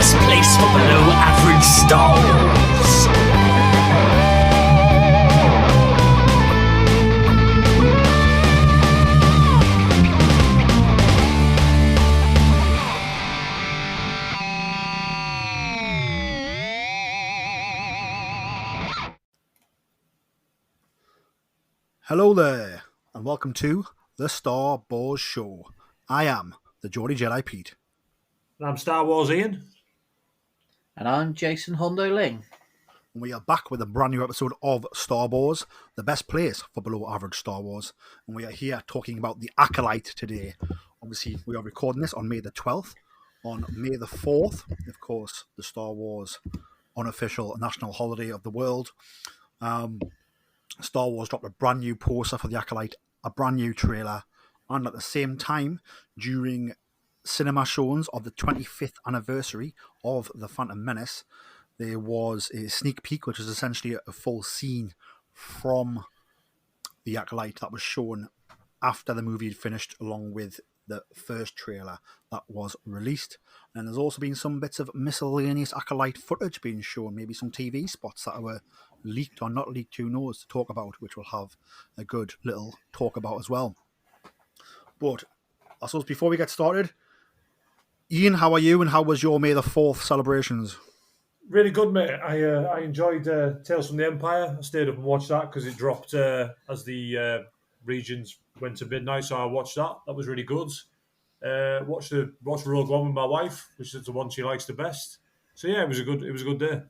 best place for below average Star Wars. Hello there, and welcome to the Star Wars Show. I am the Geordie Jedi Pete. And I'm Star Wars Iain. And I'm Jason Hondo Ling. And we are back with a brand new episode of Star Wars, the best place for below average Star Wars. And we are here talking about the Acolyte today. Obviously, we are recording this on May the 12th. On May the 4th, of course, the Star Wars unofficial national holiday of the world. Star Wars dropped a brand new poster for the Acolyte, a brand new trailer, and at the same time, during cinema showings of the 25th anniversary of The Phantom Menace, there was a sneak peek, which is essentially a full scene from the Acolyte that was shown after the movie had finished, along with the first trailer that was released. And there's also been some bits of miscellaneous Acolyte footage being shown, maybe some TV spots that were leaked or not leaked, who knows, to talk about, which we'll have a good little talk about as well. But I suppose before we get started, Iain, how are you, and how was your May the 4th celebrations? Really good, mate. I enjoyed Tales from the Empire. I stayed up and watched that because it dropped as the regions went to midnight, so I watched that. That was really good. Watched Rogue One with my wife, which is the one she likes the best. So yeah, it was a good day.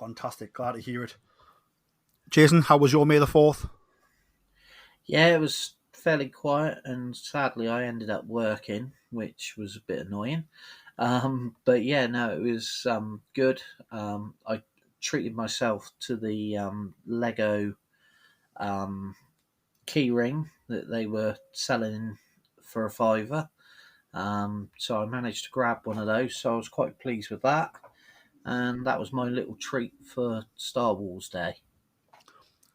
Fantastic, glad to hear it. Jason, how was your May the 4th? Yeah, it was fairly quiet, and sadly I ended up working, which was a bit annoying. But yeah, no, it was good. I treated myself to the Lego key ring that they were selling for $5. So I managed to grab one of those, so I was quite pleased with that. And that was my little treat for Star Wars Day.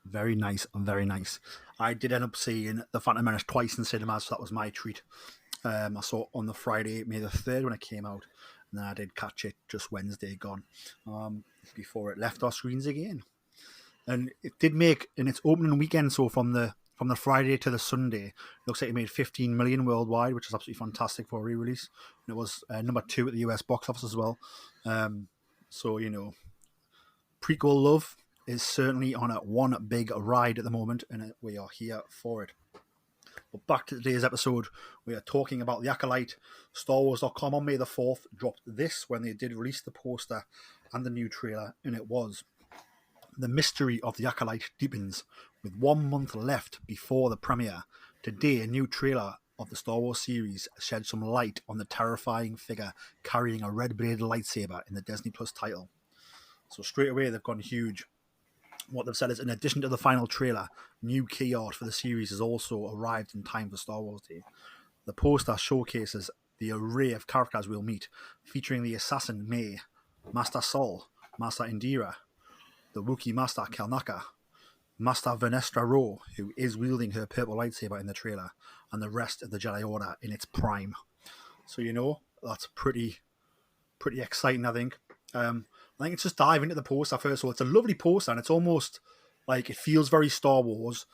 Very nice, very nice. I did end up seeing The Phantom Menace twice in cinemas, so that was my treat. I saw it on the Friday, May the 3rd, when it came out, and then I did catch it just Wednesday gone, before it left our screens again. And it did make, in its opening weekend, so from the Friday to the Sunday, it looks like it made 15 million worldwide, which is absolutely fantastic for a re-release. And it was number 2 at the US box office as well. So, you know, prequel love is certainly on a one big ride at the moment, and we are here for it. But back to today's episode, we are talking about the Acolyte. StarWars.com on May the 4th dropped this when they did release the poster and the new trailer, and it was: the mystery of the Acolyte deepens. With 1 month left before the premiere, today a new trailer of the Star Wars series sheds some light on the terrifying figure carrying a red-bladed lightsaber in the Disney Plus title. So straight away they've gone huge. What they've said is, in addition to the final trailer, new key art for the series has also arrived in time for Star Wars Day. The poster showcases the array of characters we'll meet, featuring the assassin May, Master Sol, Master Indira, the Wookiee Master Kelnaka, Master Venestra Ro, who is wielding her purple lightsaber in the trailer, and the rest of the Jedi Order in its prime. So, you know, that's pretty exciting, I think. I think let's just dive into the poster first. So it's a lovely poster, and it's almost like, it feels very Star Wars.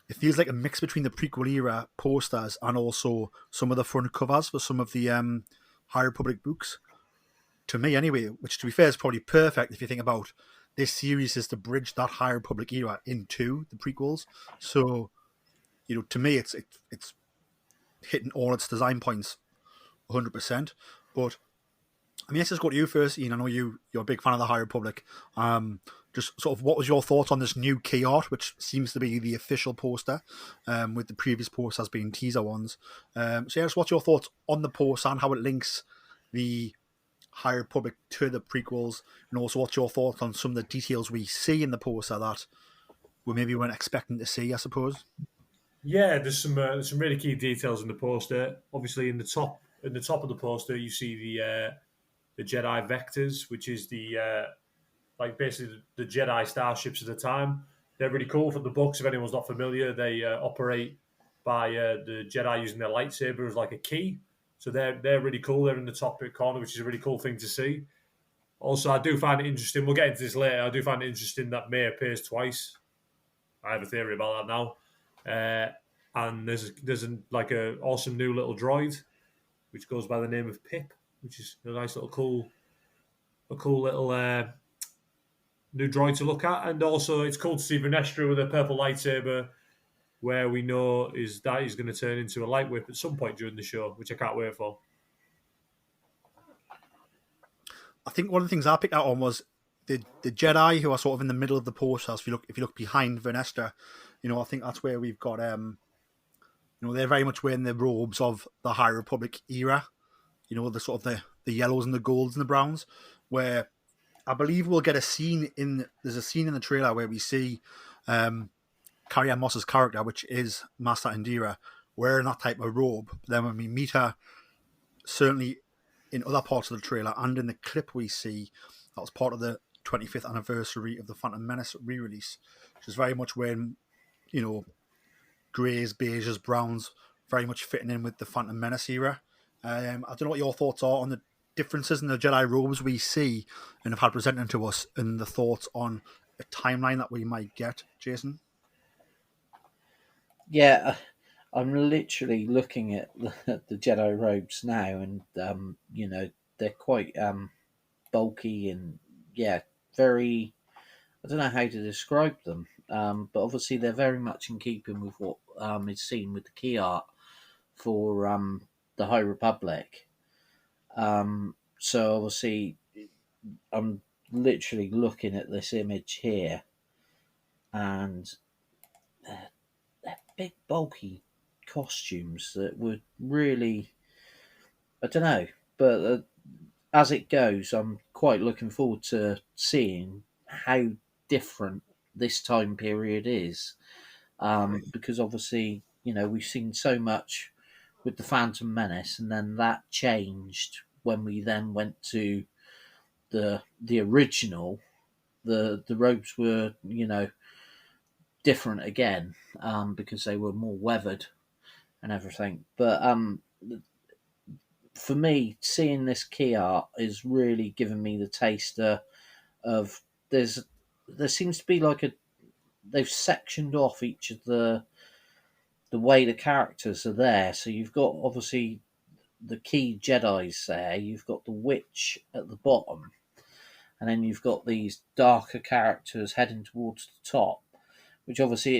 It feels like a mix between the prequel era posters and also some of the front covers for some of the High Republic books. To me, anyway, which, to be fair, is probably perfect if you think about this series is to bridge that High Republic era into the prequels. So, you know, to me, it's hitting all its design points 100%. But I mean, let's just go to you first, Iain. I know you're a big fan of the High Republic. Just sort of, what was your thoughts on this new key art, which seems to be the official poster, with the previous posters being teaser ones? So yeah, just what's your thoughts on the poster and how it links the High Republic to the prequels, and also what's your thoughts on some of the details we see in the poster that we maybe weren't expecting to see, I suppose? Yeah, there's some really key details in the poster. Obviously, in the top of the poster, you see the Jedi vectors, which is the basically the Jedi starships at the time. They're really cool. From the books, if anyone's not familiar, they operate by the Jedi using their lightsaber as like a key. So they're really cool. They're in the top corner, which is a really cool thing to see. Also, I do find it interesting. We'll get into this later. I do find it interesting that May appears twice. I have a theory about that now. And there's a awesome new little droid, which goes by the name of Pip, which is a nice little cool little new droid to look at. And also, it's cool to see Vanestra with a purple lightsaber, where we know is that he's going to turn into a light whip at some point during the show, which I can't wait for. I think one of the things I picked out on was the Jedi who are sort of in the middle of the poster. If you look behind Vanestra, I think that's where we've got they're very much wearing the robes of the High Republic era. The sort of the yellows and the golds and the browns, where I believe we'll get a scene there's a scene in the trailer where we see Carrie-Anne Moss's character, which is Master Indira, wearing that type of robe. But then when we meet her, certainly in other parts of the trailer and in the clip we see, that was part of the 25th anniversary of the Phantom Menace re-release. She's very much wearing, greys, beiges, browns, very much fitting in with the Phantom Menace era. I don't know what your thoughts are on the differences in the Jedi robes we see and have had presented to us, and the thoughts on a timeline that we might get, Jason. Yeah, I'm literally looking at the Jedi robes now, and they're quite bulky and very. I don't know how to describe them, but obviously they're very much in keeping with what is seen with the key art for the High Republic. So obviously, I'm literally looking at this image here, and they're big, bulky costumes that would really, I don't know, but as it goes, I'm quite looking forward to seeing how different this time period is, because obviously, we've seen so much with the Phantom Menace, and then that changed when we then went to the original. The robes were different again, because they were more weathered and everything. But for me, seeing this key art is really giving me the taster of there seems to be they've sectioned off each of the way the characters are there. So you've got obviously the key Jedi's there, you've got the witch at the bottom, and then you've got these darker characters heading towards the top, which obviously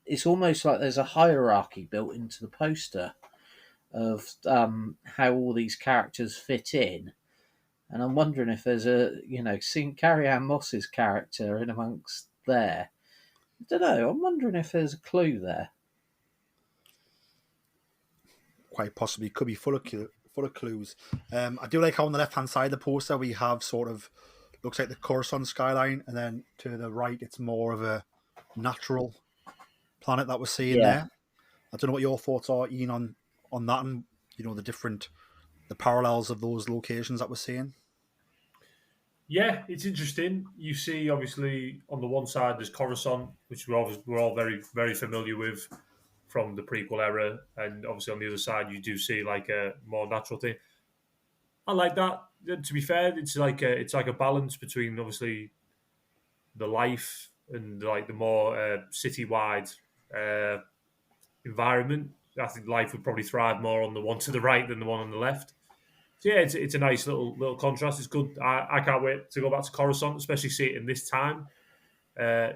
it's almost like there's a hierarchy built into the poster of how all these characters fit in. And I'm wondering if there's seeing Carrie-Anne Moss's character in amongst there. I don't know. I'm wondering if there's a clue there. Quite possibly, could be full of clues. I do like how on the left hand side of the poster we have sort of looks like the Coruscant skyline, and then to the right it's more of a natural planet that we're seeing there. I don't know what your thoughts are, Iain, on that, and the parallels of those locations that we're seeing. Yeah, it's interesting. You see, obviously, on the one side there's Coruscant, which we're all very, very familiar with from the prequel era, and obviously on the other side you do see like a more natural thing. I like that. To be fair, it's like a balance between obviously the life and like the more city-wide environment. I think life would probably thrive more on the one to the right than the one on the left. So yeah, it's a nice little contrast. It's good. I can't wait to go back to Coruscant, especially see it in this time.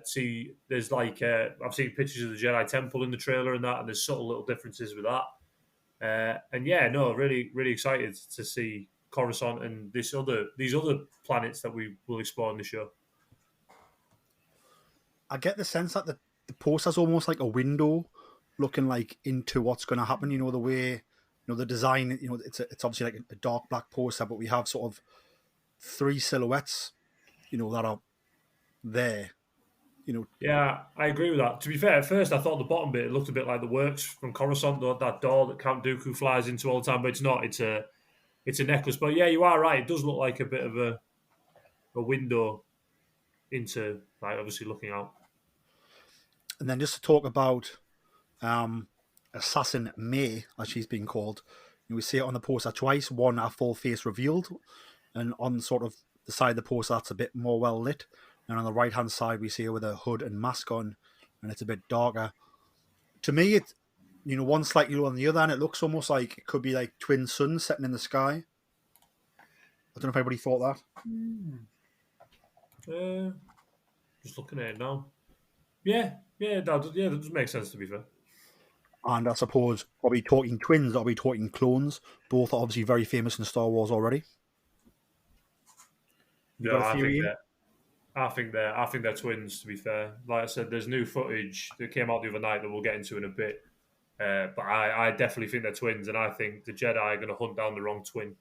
See, there's I've seen pictures of the Jedi Temple in the trailer and that, and there's subtle little differences with that. And yeah, no, really, really excited to see Coruscant and these other planets that we will explore in the show. I get the sense that the poster's almost like a window looking like into what's going to happen. The way, the design, it's obviously like a dark black poster, but we have sort of three silhouettes, that are there. Yeah, I agree with that. To be fair, at first I thought the bottom bit looked a bit like the works from Coruscant, that door that Count Dooku flies into all the time, but it's not. It's a necklace. But yeah, you are right. It does look like a bit of a window into, like, obviously looking out. And then just to talk about a Assassin May, as she's been called. We see it on the poster twice. One, her full face revealed, and on sort of the side of the poster that's a bit more well lit. And on the right hand side, we see her with a hood and mask on, and it's a bit darker. To me, it one slightly lower than the other, and it looks almost like it could be like twin suns setting in the sky. I don't know if anybody thought that. Just looking at it now. Yeah, that does make sense, to be fair. And I suppose, are we talking twins? Or are we talking clones? Both are obviously very famous in Star Wars already. You got a theory? I think they're twins. To be fair, like I said, there's new footage that came out the other night that we'll get into in a bit. But I definitely think they're twins, and I think the Jedi are going to hunt down the wrong twin.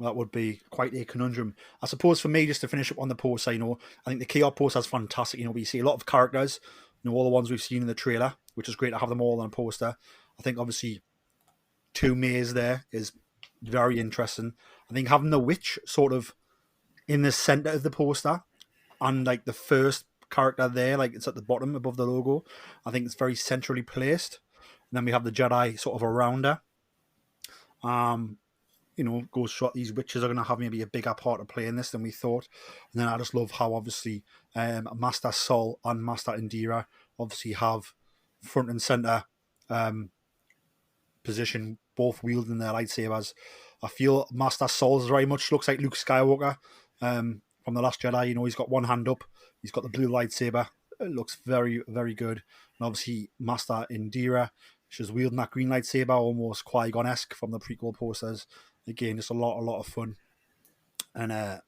That would be quite a conundrum. I suppose for me, just to finish up on the poster, I think the Chaos poster is fantastic. We see a lot of characters, all the ones we've seen in the trailer, which is great to have them all on a poster. I think obviously 2 Mays there is very interesting. I think having the witch sort of in the center of the poster and like the first character there, like it's at the bottom above the logo, I think it's very centrally placed. And then we have the Jedi sort of around her. Goes shot. These witches are going to have maybe a bigger part to play in this than we thought. And then I just love how obviously Master Sol and Master Indira obviously have front and center position, both wielding their lightsabers. I feel Master Sol very much looks like Luke Skywalker from The Last Jedi. He's got one hand up. He's got the blue lightsaber. It looks very, very good. And obviously Master Indira, she's wielding that green lightsaber, almost Qui-Gon-esque from the prequel posters. Again, just a lot of fun and a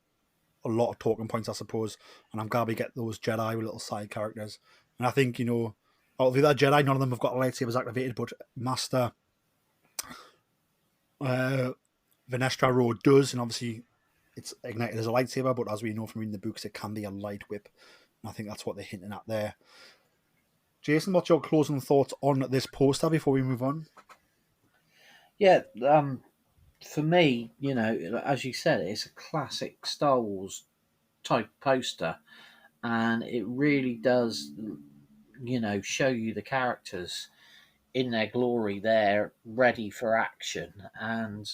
lot of talking points, I suppose. And I'm glad we get those Jedi with little side characters. And I think, out of the other Jedi, none of them have got lightsabers activated, but Master Venestra Road does, and obviously it's ignited as a lightsaber, but as we know from reading the books, it can be a light whip. And I think that's what they're hinting at there. Jason, what's your closing thoughts on this poster before we move on? Yeah, for me, as you said, it's a classic Star Wars type poster, and it really does, show you the characters in their glory. They're ready for action, and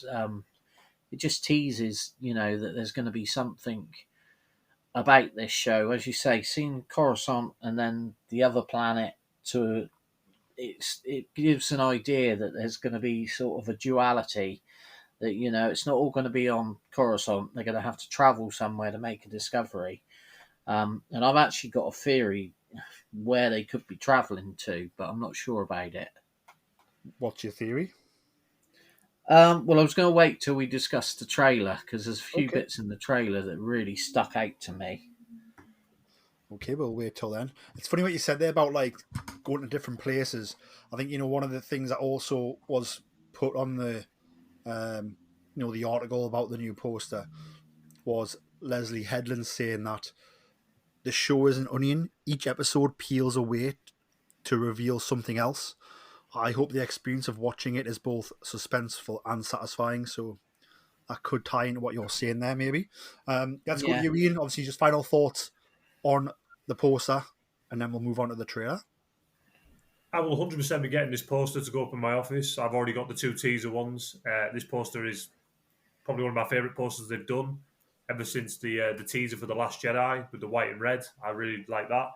it just teases, that there's going to be something about this show. As you say, seeing Coruscant and then the other planet, it gives an idea that there's going to be sort of a duality. That it's not all going to be on Coruscant. They're going to have to travel somewhere to make a discovery. And I've actually got a theory where they could be travelling to, but I'm not sure about it. What's your theory? Well, I was going to wait till we discuss the trailer, because there's a few bits in the trailer that really stuck out to me. Okay, we'll wait till then. It's funny what you said there about like going to different places. I think one of the things that also was put on the the article about the new poster was Leslie Headland saying that the show is an onion. Each episode peels away to reveal something else. I hope the experience of watching it is both suspenseful and satisfying. So that could tie into what you're saying there, maybe. Let's go to you, Iain. Obviously, just final thoughts on the poster, and then we'll move on to the trailer. I will 100% be getting this poster to go up in my office. I've already got the 2 teaser ones. This poster is probably one of my favourite posters they've done ever since the teaser for The Last Jedi with the white and red. I really like that.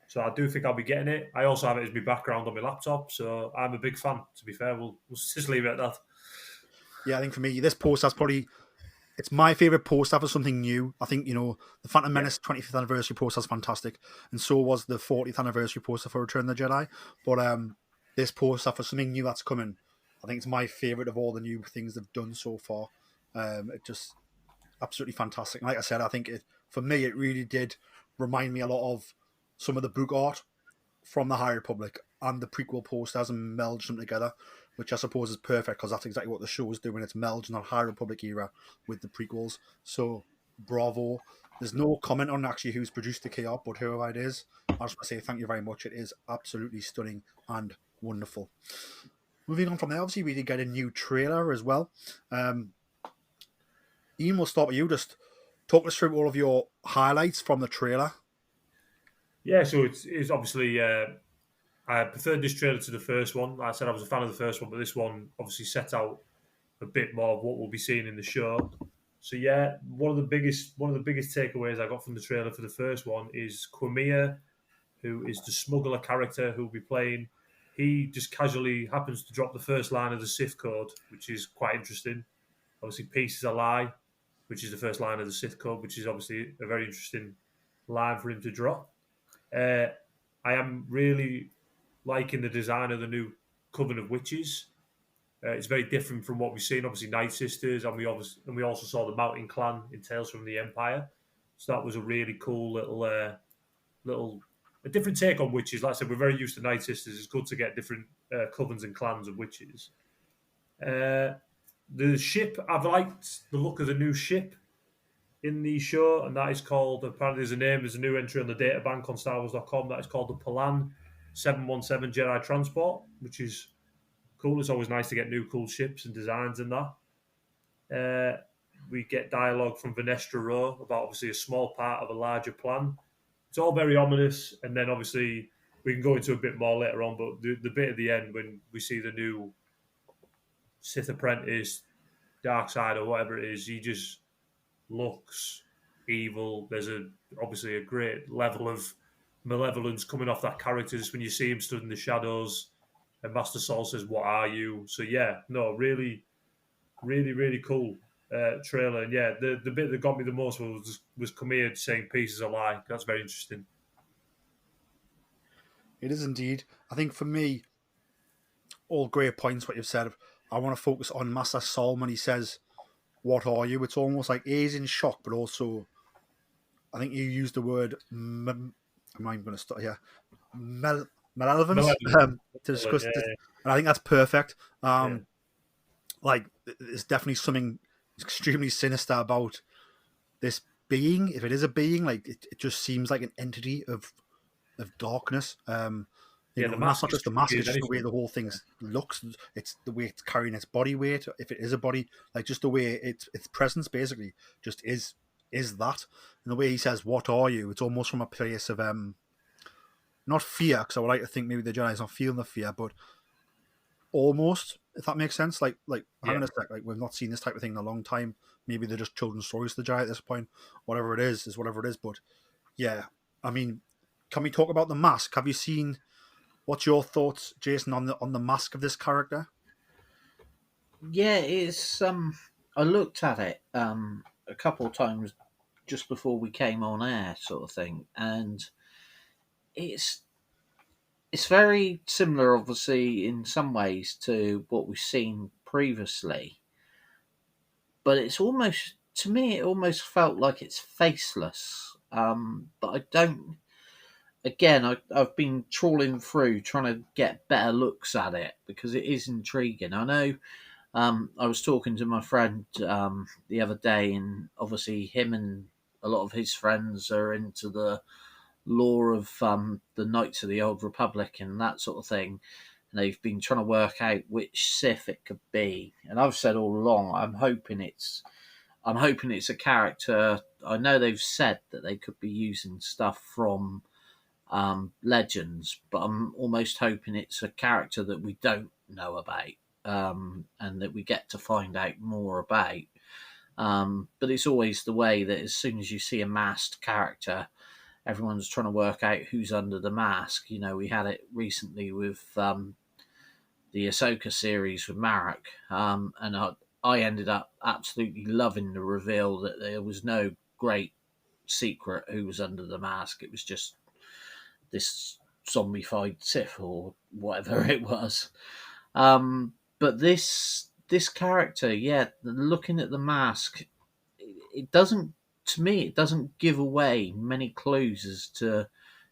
So I do think I'll be getting it. I also have it as my background on my laptop, so I'm a big fan, to be fair. We'll just leave it at that. Yeah, I think for me, this poster's probably... It's my favourite poster for something new. I think, the Phantom Menace 25th anniversary poster is fantastic, and so was the 40th anniversary poster for Return of the Jedi. But this poster for something new that's coming, I think it's my favourite of all the new things they've done so far. It just absolutely fantastic. And like I said, I think for me, it really did remind me a lot of some of the book art from the High Republic and the prequel posters and merged them together, which I suppose is perfect because that's exactly what the show is doing. It's merging that High Republic era with the prequels. So, bravo. There's no comment on actually who's produced the KR, but whoever it is, I just want to say thank you very much. It is absolutely stunning and wonderful. Moving on from there, obviously we did get a new trailer as well. Iain, we'll start with you. Just talk us through all of your highlights from the trailer. Yeah, so it's obviously... I preferred this trailer to the first one. Like I said, I was a fan of the first one, but this one obviously set out a bit more of what we'll be seeing in the show. So yeah, one of the biggest takeaways I got from the trailer for the first one is Quamia, who is the smuggler character who'll be playing. He just casually happens to drop the first line of the Sith code, which is quite interesting. Obviously, peace is a lie, which is the first line of the Sith code, which is obviously a very interesting line for him to drop. Uh, I am really liking the design of the new Coven of Witches. It's very different from what we've seen. Obviously, Night Sisters, and we also saw the Mountain Clan in Tales from the Empire. So that was a really cool little a different take on witches. Like I said, we're very used to Night Sisters. It's good to get different covens and clans of witches. The ship, I've liked the look of the new ship in the show, and that is called, apparently there's a new entry on the data bank on StarWars.com that is called the Palan 717 Jedi Transport, which is cool. It's always nice to get new cool ships and designs in that. We get dialogue from Vanestra Rowe about obviously a small part of a larger plan. It's all very ominous, and then obviously we can go into a bit more later on, but the bit at the end when we see the new Sith apprentice, dark side or whatever it is, he just looks evil. There's obviously a great level of malevolence coming off that character just when you see him stood in the shadows and Master Saul says, "What are you?" So yeah, no, really, really, really cool trailer. And yeah, the bit that got me the most was Camille saying "peace is a lie." That's very interesting. It is indeed. I think for me, all great points what you've said. I want to focus on Master Saul when he says, "What are you?" It's almost like he's in shock, but also, I think you used the word. I'm not even going to start here. Malevolence to discuss this, and I think that's perfect. Like, there's definitely something extremely sinister about this being. If it is a being, like it just seems like an entity of darkness. You know, and that's not just the mask; it's just the way the whole thing looks. It's the way it's carrying its body weight. If it is a body, like just the way its presence basically just is that. And the way he says, "What are you?" It's almost from a place of not fear, because I would like to think maybe the Jedi's not feeling the fear, but almost, if that makes sense. Like hang on a sec, like we've not seen this type of thing in a long time. Maybe they're just children's stories to the Jedi at this point. Whatever it is whatever it is. But yeah, I mean, can we talk about the mask? Have you seen? What's your thoughts, Jason, on the mask of this character? Yeah, it's I looked at it a couple of times just before we came on air, sort of thing, and it's very similar, obviously, in some ways to what we've seen previously, but it's almost, to me, it almost felt like it's faceless. But I don't. Again, I've been trawling through trying to get better looks at it because it is intriguing. I know. I was talking to my friend the other day, and obviously him and a lot of his friends are into the lore of the Knights of the Old Republic and that sort of thing. And they've been trying to work out which Sith it could be. And I've said all along, I'm hoping it's a character. I know they've said that they could be using stuff from Legends, but I'm almost hoping it's a character that we don't know about. And that we get to find out more about. But it's always the way that as soon as you see a masked character, everyone's trying to work out who's under the mask. You know, we had it recently with the Ahsoka series with Marek, and I ended up absolutely loving the reveal that there was no great secret who was under the mask. It was just this zombified Sith or whatever it was. But this character, yeah, looking at the mask, it doesn't, to me, it doesn't give away many clues as to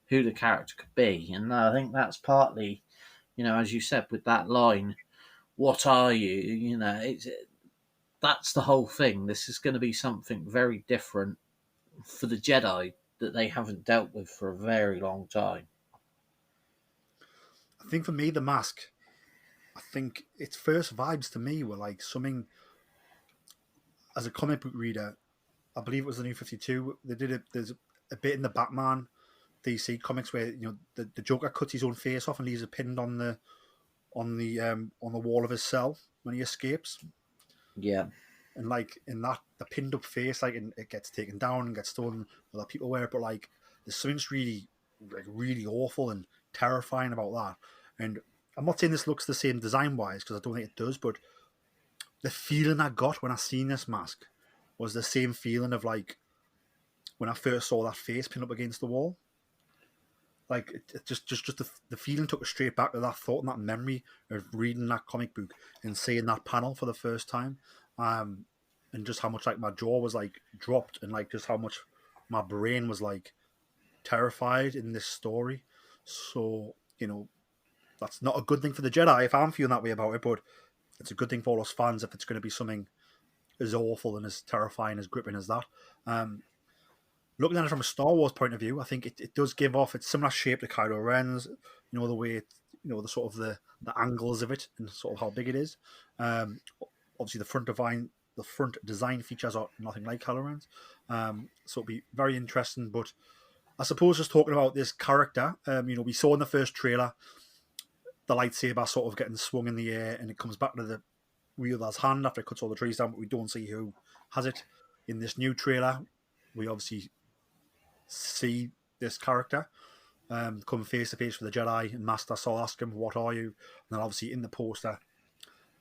who the character could be. And I think that's partly, you know, as you said with that line, "What are you?" You know, that's the whole thing. This is going to be something very different for the Jedi that they haven't dealt with for a very long time. I think for me, the mask, I think its first vibes to me were like something, as a comic book reader, I believe it was the New 52. They did it. There's a bit in the Batman DC comics where the Joker cuts his own face off and leaves it pinned on the wall of his cell when he escapes. Yeah. And like in that, the pinned up face, like it gets taken down and gets stolen. Other people wear it, but like there's something really awful and terrifying about that. And I'm not saying this looks the same design wise because I don't think it does, but the feeling I got when I seen this mask was the same feeling of like when I first saw that face pinned up against the wall. Like it just the feeling took us straight back to that thought and that memory of reading that comic book and seeing that panel for the first time, and just how much like my jaw was like dropped and like just how much my brain was like terrified in this story. So that's not a good thing for the Jedi if I'm feeling that way about it, but it's a good thing for all us fans if it's going to be something as awful and as terrifying, as gripping as that. Looking at it from a Star Wars point of view, I think it does give off its similar shape to Kylo Ren's. The way the sort of the angles of it and sort of how big it is. Obviously, the front design features are nothing like Kylo Ren's, so it'll be very interesting. But I suppose just talking about this character, we saw in the first trailer the lightsaber sort of getting swung in the air, and it comes back to the wielder's hand after it cuts all the trees down, but we don't see who has it. In this new trailer, we obviously see this character come face to face with the Jedi, and Master Saul ask him, "What are you?" And then obviously in the poster,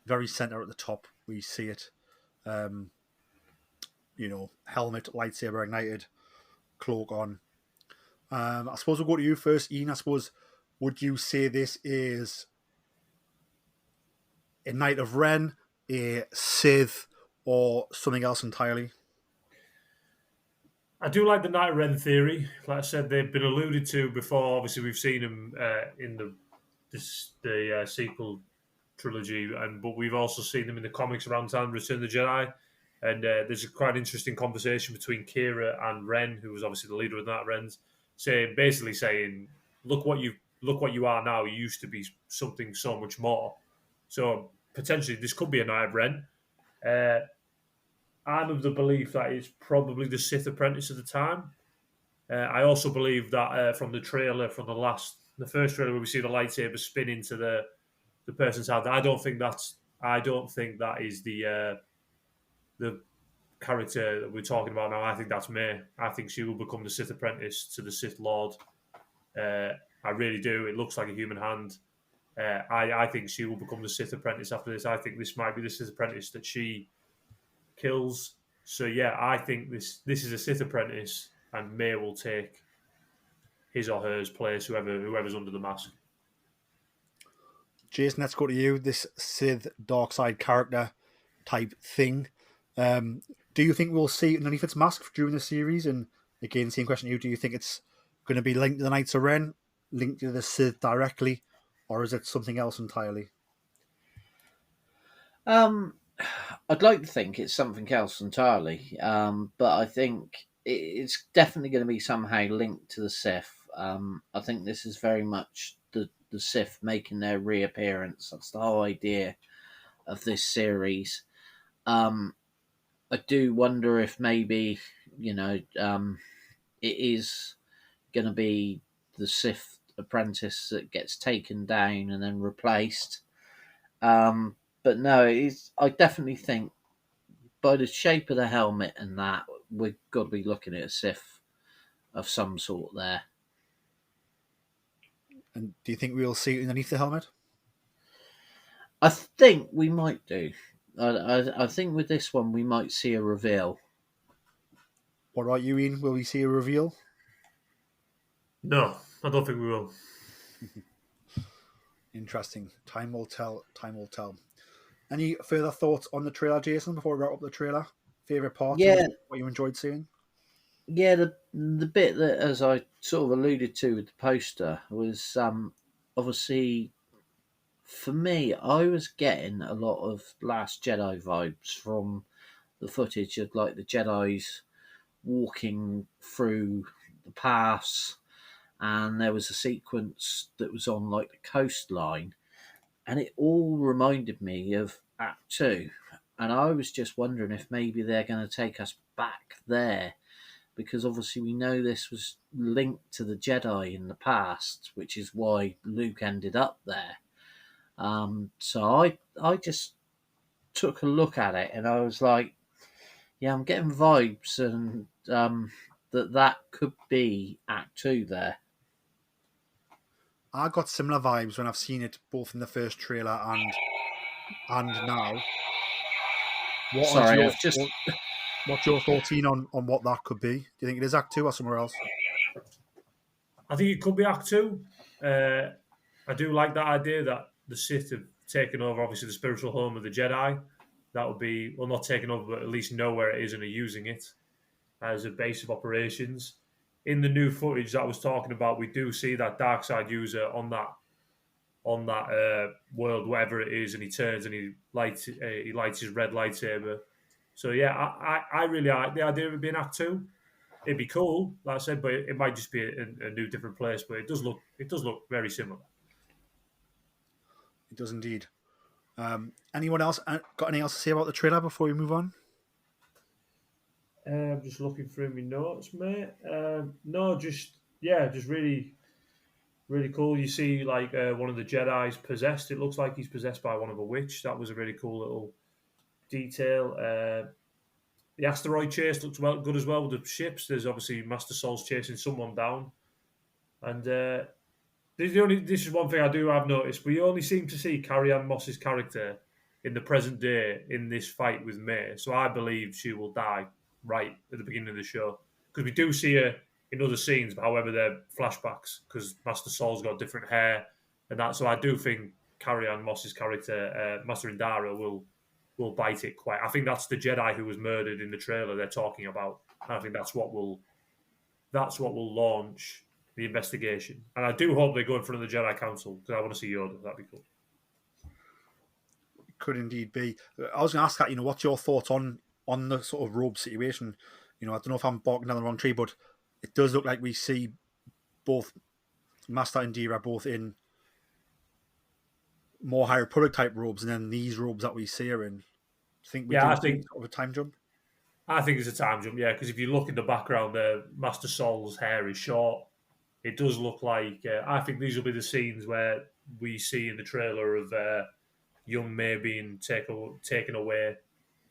very center at the top, we see it. Helmet, lightsaber ignited, cloak on. I suppose we'll go to you first, Ian. I suppose, would you say this is a Knight of Ren, a Sith, or something else entirely? I do like the Knight of Ren theory. Like I said, they've been alluded to before. Obviously, we've seen them in the sequel trilogy, but we've also seen them in the comics around time, Return of the Jedi. And there's a quite interesting conversation between Kira and Ren, who was obviously the leader of the Knight of Ren's, basically saying, "Look what you are now. You used to be something so much more." So potentially, this could be a Knight of Ren. I'm of the belief that it's probably the Sith apprentice at the time. I also believe that from the trailer, from the first trailer where we see the lightsaber spin into the person's hand, I don't think that is the character that we're talking about now. I think that's May. I think she will become the Sith apprentice to the Sith Lord. I really do. It looks like a human hand. I think she will become the Sith apprentice after this. I think this might be the Sith apprentice that she kills. So yeah, I think this is a Sith apprentice, and May will take his or hers place, whoever's under the mask. Jason, let's go to you. This Sith dark side character type thing. Do you think we'll see it underneath its mask during the series? And again, same question to you. Do you think it's going to be linked to the Knights of Ren, linked to the Sith directly, or is it something else entirely? I'd like to think it's something else entirely, but I think it's definitely going to be somehow linked to the Sith. I think this is very much the Sith making their reappearance. That's the whole idea of this series. I do wonder if maybe, it is going to be the Sith apprentice that gets taken down and then replaced. But no, I definitely think by the shape of the helmet and that, we've got to be looking at a Sith of some sort there. And do you think we'll see it underneath the helmet? I think we might do. I think with this one, we might see a reveal. What about you, Ian? Will we see a reveal? No, I don't think we will. Interesting. Time will tell. Time will tell. Any further thoughts on the trailer, Jason, before we wrap up the trailer? Favourite parts? Yeah. What you enjoyed seeing? Yeah, the bit that, as I sort of alluded to with the poster, was obviously, for me, I was getting a lot of Last Jedi vibes from the footage of like the Jedi's walking through the paths, and there was a sequence that was on like the coastline, and it all reminded me of Act 2. And I was just wondering if maybe they're going to take us back there because obviously we know this was linked to the Jedi in the past, which is why Luke ended up there. So I just took a look at it and I was like, yeah, I'm getting vibes, and that could be Act Two there. I got similar vibes when I've seen it both in the first trailer and now. Sorry, What's your thoughts, Ian, on what that could be? Do you think it is Act 2 or somewhere else? I think it could be Act Two. I do like that idea that the Sith have taken over, obviously, the spiritual home of the Jedi. That would be, well, not taken over, but at least know where it is and are using it as a base of operations. In the new footage that I was talking about, we do see that dark side user on that world, whatever it is, and he turns and he lights his red lightsaber. So yeah, I really like the idea of it being Act Two. It'd be cool, like I said, but it might just be a new, different place. But it does look very similar. It does indeed. Anyone else got anything else to say about the trailer before we move on? I'm just looking through my notes, mate. No, just really, really cool. You see, like one of the Jedi's possessed. It looks like he's possessed by one of a witch. That was a really cool little detail. The asteroid chase looks good as well with the ships. There's obviously Master Soul's chasing someone down, and this is one thing I do have noticed. We only seem to see Carrie-Anne Moss's character in the present day in this fight with May, so I believe she will die right at the beginning of the show, because we do see her in other scenes, but however they're flashbacks because Master Soul's got different hair and that. So I do think Carrie-Anne Moss's character, Master Indara, will bite it quite. I think that's the Jedi who was murdered in the trailer they're talking about. And I think that's what will launch the investigation. And I do hope they go in front of the Jedi Council, because I want to see Yoda. That'd be cool. It could indeed be. I was going to ask that, what's your thoughts on the sort of robe situation? I don't know if I'm barking down the wrong tree, but it does look like we see both Master and Dira both in more High Republic type robes, and then these robes that we see her in. I think I think sort of a time jump. I think it's a time jump, yeah, because if you look in the background there, Master Soul's hair is short. It does look like, I think these will be the scenes where we see in the trailer of young May being taken away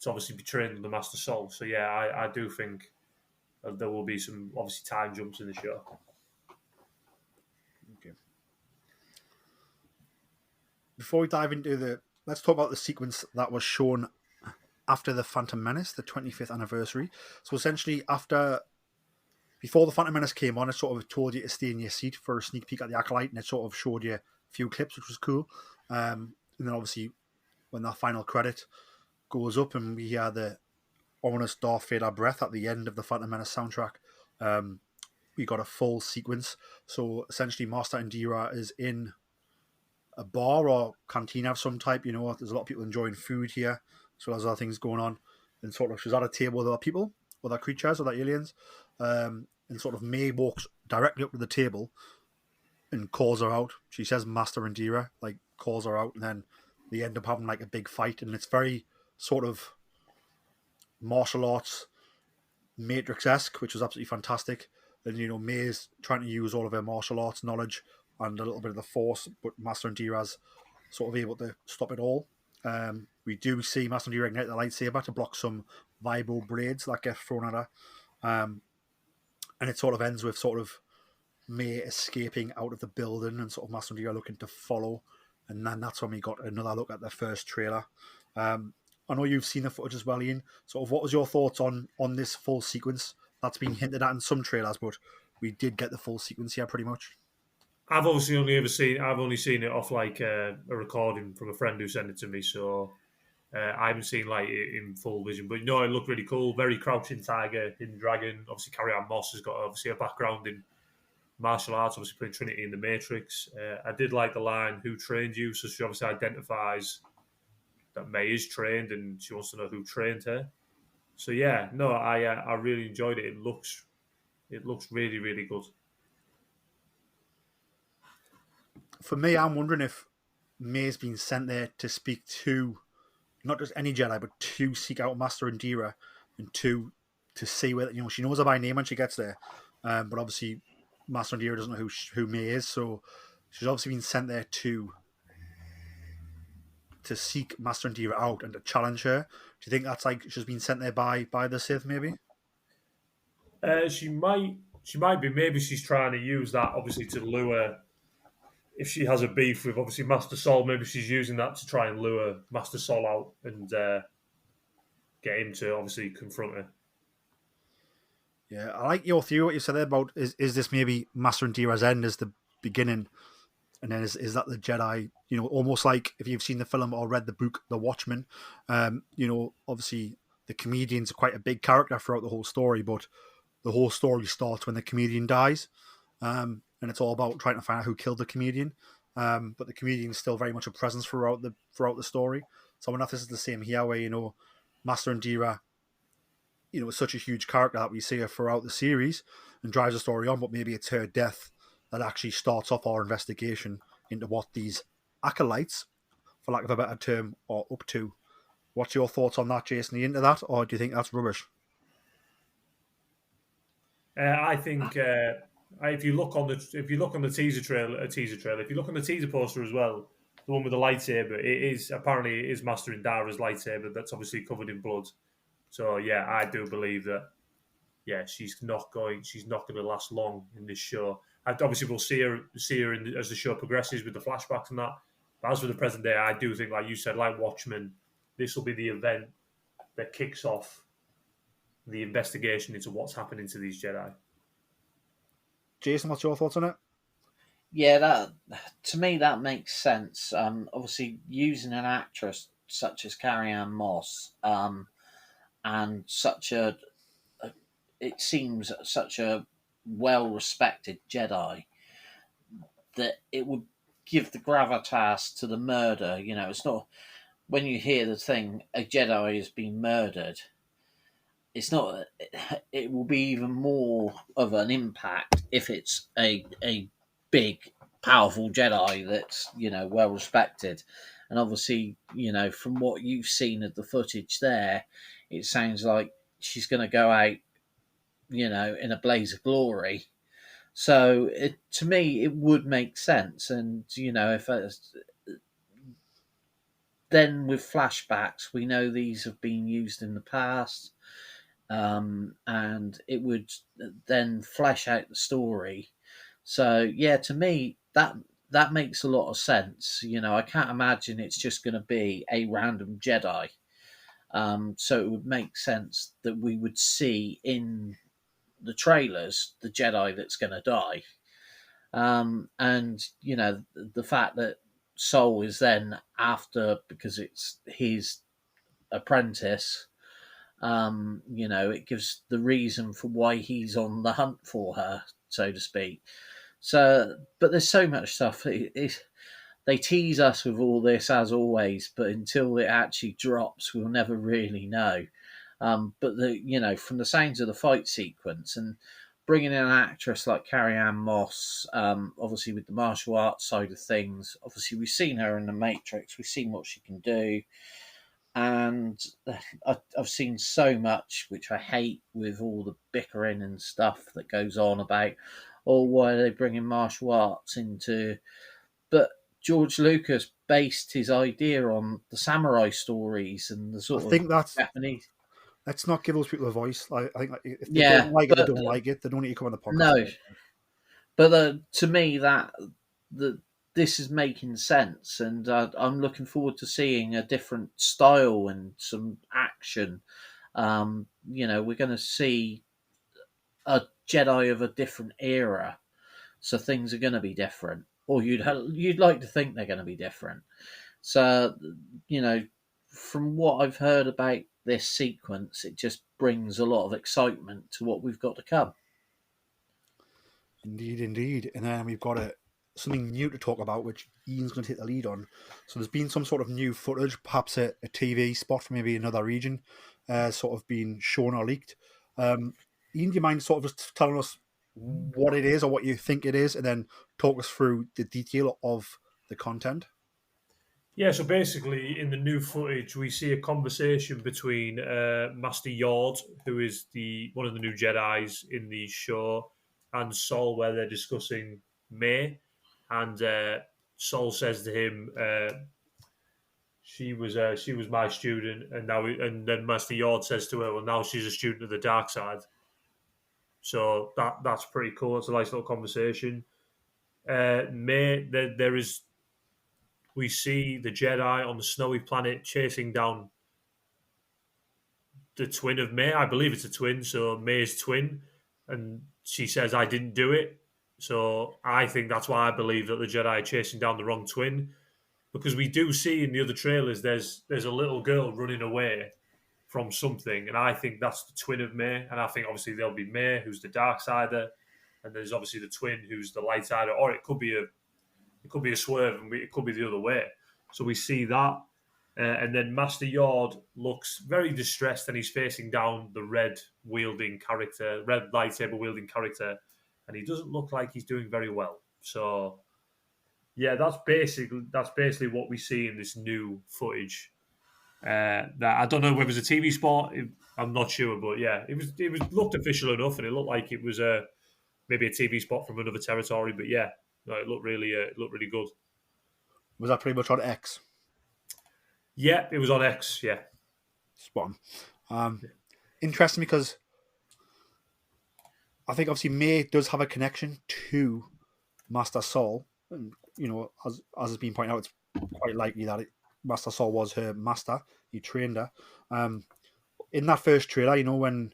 to obviously be trained under Master Soul. So yeah, I do think there will be some obviously time jumps in the show. Okay. Before we dive into let's talk about the sequence that was shown after the Phantom Menace, the 25th anniversary. So essentially, before the Phantom Menace came on, it sort of told you to stay in your seat for a sneak peek at the Acolyte, and it sort of showed you a few clips, which was cool. And then obviously, when that final credit goes up and we hear the ominous Darth Vader breath at the end of the Phantom Menace soundtrack, we got a full sequence. So essentially, Master Indira is in a bar or cantina of some type. There's a lot of people enjoying food here, as well as other things going on. And sort of, she's at a table with other people, other creatures, other aliens. And sort of May walks directly up to the table and calls her out. She says Master Indira, calls her out, and then they end up having like a big fight. And it's very sort of martial arts Matrix-esque, which was absolutely fantastic. And May's trying to use all of her martial arts knowledge and a little bit of the Force, but Master Indira's sort of able to stop it all. We do see Master Indira ignite the lightsaber to block some vibro braids that get thrown at her. And it sort of ends with sort of May escaping out of the building and sort of Master Indira looking to follow. And then that's when we got another look at the first trailer. I know you've seen the footage as well, Ian. Sort of what was your thoughts on this full sequence? That's been hinted at in some trailers, but we did get the full sequence here pretty much. I've obviously only seen it off like a recording from a friend who sent it to me, so I haven't seen like it in full vision. But it looked really cool. Very Crouching Tiger, Hidden Dragon. Obviously, Carrie-Anne Moss has got obviously a background in martial arts. Obviously, playing Trinity in the Matrix. I did like the line "Who trained you?" So she obviously identifies that May is trained, and she wants to know who trained her. So yeah, no, I really enjoyed it. It looks really, really good. For me, I'm wondering if May's been sent there to speak to not just any Jedi, but to seek out Master Indira and to see whether she knows her by name when she gets there, but obviously Master Indira doesn't know who May is, so she's obviously been sent there to seek Master Indira out and to challenge her. Do you think that's like she's been sent there by the Sith, maybe? She might be. Maybe she's trying to use that obviously to lure. If she has a beef with obviously Master Sol, maybe she's using that to try and lure Master Sol out and get him to obviously confront her. Yeah, I like your theory. What you said there about is this maybe Master Indira's end is the beginning, and then is that the Jedi? Almost like if you've seen the film or read the book, The Watchmen. Obviously the comedian's quite a big character throughout the whole story, but the whole story starts when the comedian dies, and it's all about trying to find out who killed the comedian. But the comedian is still very much a presence throughout the story. So I wonder if this is the same here, where Master Indira, is such a huge character that we see her throughout the series and drives the story on, but maybe it's her death that actually starts off our investigation into what these acolytes, for lack of a better term, are up to. What's your thoughts on that, Jason? Are you into that, or do you think that's rubbish? I think if you look on the teaser trailer, if you look on the teaser poster as well, the one with the lightsaber, it is Master Indira's lightsaber that's obviously covered in blood. So yeah, I do believe that. Yeah, she's not going to last long in this show. And obviously, we'll see her as the show progresses with the flashbacks and that. But as for the present day, I do think, like you said, like Watchmen, this will be the event that kicks off the investigation into what's happening to these Jedi. Jason, what's your thoughts on it? Yeah, that to me that makes sense. Obviously, using an actress such as Carrie-Anne Moss, and it seems such a well-respected Jedi, that it would give the gravitas to the murder. It's not when you hear the thing a Jedi has been murdered. It's not. It will be even more of an impact if it's a big, powerful Jedi that's well respected. And obviously, from what you've seen of the footage there, it sounds like she's going to go out, in a blaze of glory. So to me, it would make sense. And then with flashbacks, we know these have been used in the past. And it would then flesh out the story. So yeah, to me that makes a lot of sense. I can't imagine it's just going to be a random Jedi. So it would make sense that we would see in the trailers the Jedi that's going to die. And the fact that Sol is then after, because it's his apprentice. It gives the reason for why he's on the hunt for her, so to speak. So, but there's so much stuff. They tease us with all this as always, but until it actually drops, we'll never really know. But from the sounds of the fight sequence and bringing in an actress like Carrie-Anne Moss, obviously with the martial arts side of things, obviously we've seen her in The Matrix, we've seen what she can do. And I've seen so much, which I hate, with all the bickering and stuff that goes on about, why are they bringing martial arts into... But George Lucas based his idea on the samurai stories and the sort of Japanese... Let's not give those people a voice. I think if they don't like it, they don't like it. They don't need to come on the podcast. No. But to me, this is making sense, and I'm looking forward to seeing a different style and some action. We're going to see a Jedi of a different era, so things are going to be different, or you'd like to think they're going to be different. So, from what I've heard about this sequence, it just brings a lot of excitement to what we've got to come. Indeed. And then we've got something new to talk about, which Ian's going to take the lead on. So there's been some sort of new footage, perhaps a TV spot from maybe another region, sort of being shown or leaked. Ian, do you mind sort of just telling us what it is or what you think it is, and then talk us through the detail of the content? Yeah, so basically, in the new footage, we see a conversation between Master Yord, who is the one of the new Jedi's in the show, and Sol, where they're discussing May, and Sol says to him, she was my student, and then Master Yord says to her, well, now she's a student of the dark side." So that's pretty cool. It's a nice little conversation. May there is we see the Jedi on the snowy planet chasing down the twin of May. I believe it's a twin, so May's twin, and she says, "I didn't do it." So I think that's why I believe that the Jedi are chasing down the wrong twin, because we do see in the other trailers there's a little girl running away from something, and I think that's the twin of May. And I think obviously there'll be May, who's the dark sider, and there's obviously the twin, who's the light sider, or it could be a swerve, and it could be the other way. So we see that. And then Master Yord looks very distressed, and he's facing down the red lightsaber wielding character, and he doesn't look like he's doing very well. So yeah, that's basically what we see in this new footage. That I don't know whether it's a TV spot. I'm not sure, but yeah, it was looked official enough, and it looked like it was maybe a TV spot from another territory. But yeah, no, it looked really good. Was that pretty much on X? Yeah, it was on X. Yeah. Spot on. Interesting because I think obviously May does have a connection to Master Sol. And, as has been pointed out, it's quite likely that Master Sol was her master. He trained her. In that first trailer, when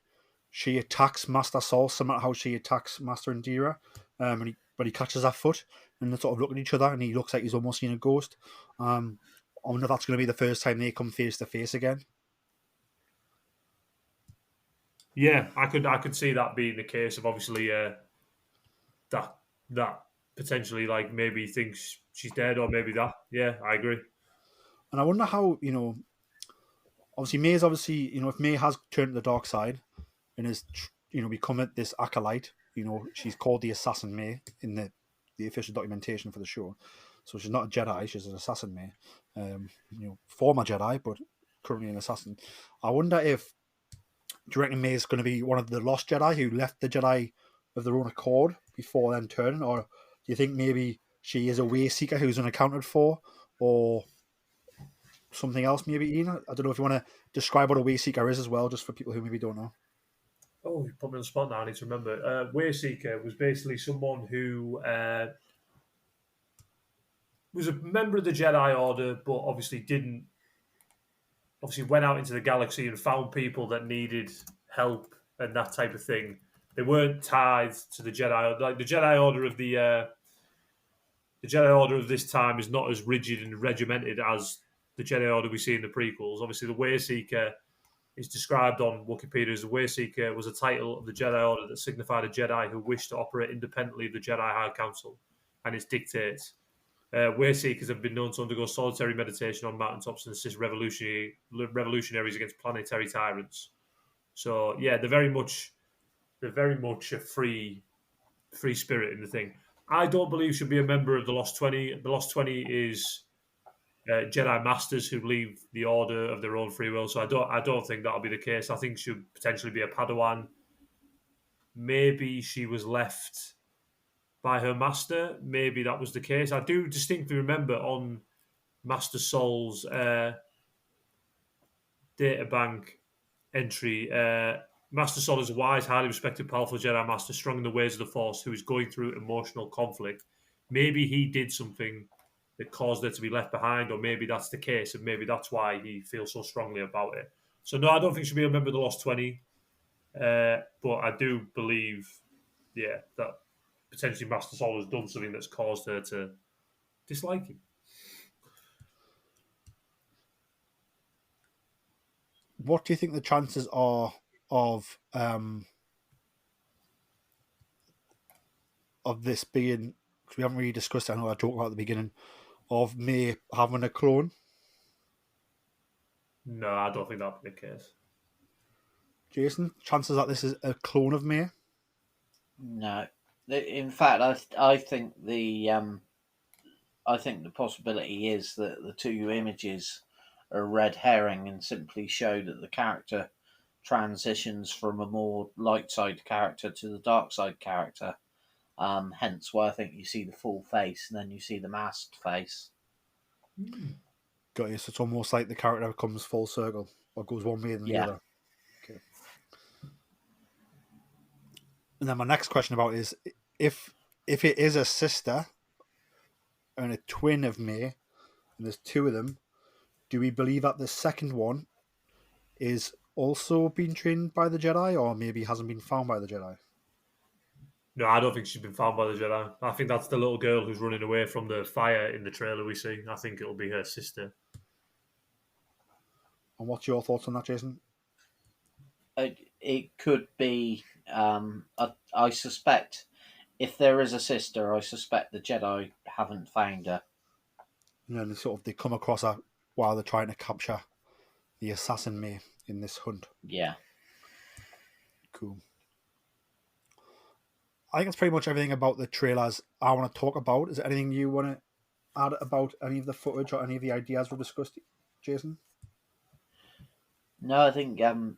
she attacks Master Sol, similar to how she attacks Master Indira, but he catches her foot, and they sort of look at each other, and he looks like he's almost seen a ghost. I wonder if that's going to be the first time they come face to face again. Yeah, I could see that being the case of obviously that potentially like maybe thinks she's dead or maybe that. Yeah, I agree. And I wonder how obviously May's if May has turned to the dark side and is become this acolyte. She's called the Assassin May in the official documentation for the show. So she's not a Jedi; she's an assassin, May. Former Jedi, but currently an assassin. I wonder if do you reckon May is going to be one of the lost Jedi who left the Jedi of their own accord before then turning, or do you think maybe she is a way seeker who's unaccounted for, or something else? Maybe Iain, I don't know if you want to describe what a way seeker is as well, just for people who maybe don't know. Oh, you put me on the spot now. I need to remember. Wayseeker was basically someone who was a member of the Jedi Order, but obviously went out into the galaxy and found people that needed help and that type of thing. They weren't tied to the Jedi. Like the Jedi Order of the Jedi Order of this time is not as rigid and regimented as the Jedi Order we see in the prequels. Obviously, the Wayseeker is described on Wikipedia as the Wayseeker was a title of the Jedi Order that signified a Jedi who wished to operate independently of the Jedi High Council and its dictates. Wayseekers have been known to undergo solitary meditation on mountaintops and assist revolutionaries against planetary tyrants. So yeah, they're very much a free spirit in the thing. I don't believe she'll be a member of the Lost 20. The Lost 20 is Jedi Masters who leave the Order of their own free will. So I don't think that'll be the case. I think she'll potentially be a Padawan. Maybe she was left by her master. Maybe that was the case. I do distinctly remember on Master Sol's databank entry, Master Sol is a wise, highly respected, powerful Jedi Master, strong in the ways of the Force, who is going through emotional conflict. Maybe he did something that caused her to be left behind, or maybe that's the case, and maybe that's why he feels so strongly about it. So no, I don't think she'll be a member of the Lost 20, but I do believe, that potentially Master Sol has done something that's caused her to dislike him. What do you think the chances are of this being? Because we haven't really discussed it. I know I talked about at the beginning of May having a clone. No, I don't think that'll be the case. Jason, chances that this is a clone of May? No. In fact, I think the I think the possibility is that the two images are a red herring and simply show that the character transitions from a more light side character to the dark side character. Hence why I think you see the full face and then you see the masked face. Got you. So it's almost like the character comes full circle or goes one way and the Yeah. other. Okay. And then my next question about is if it is a sister and a twin of May, and there's two of them, do we believe that the second one is also being trained by the Jedi, or maybe hasn't been found by the Jedi? No, I don't think she's been found by the Jedi. I think that's the little girl who's running away from the fire in the trailer we see. I think it'll be her sister. And what's your thoughts on that, Jason? It could be. I suspect if there is a sister, I suspect the Jedi haven't found her. You know, they come across her while they're trying to capture the assassin May in this hunt. Yeah. Cool. I think that's pretty much everything about the trailers I want to talk about. Is there anything you want to add about any of the footage or any of the ideas we discussed, Jason? No, I think I'm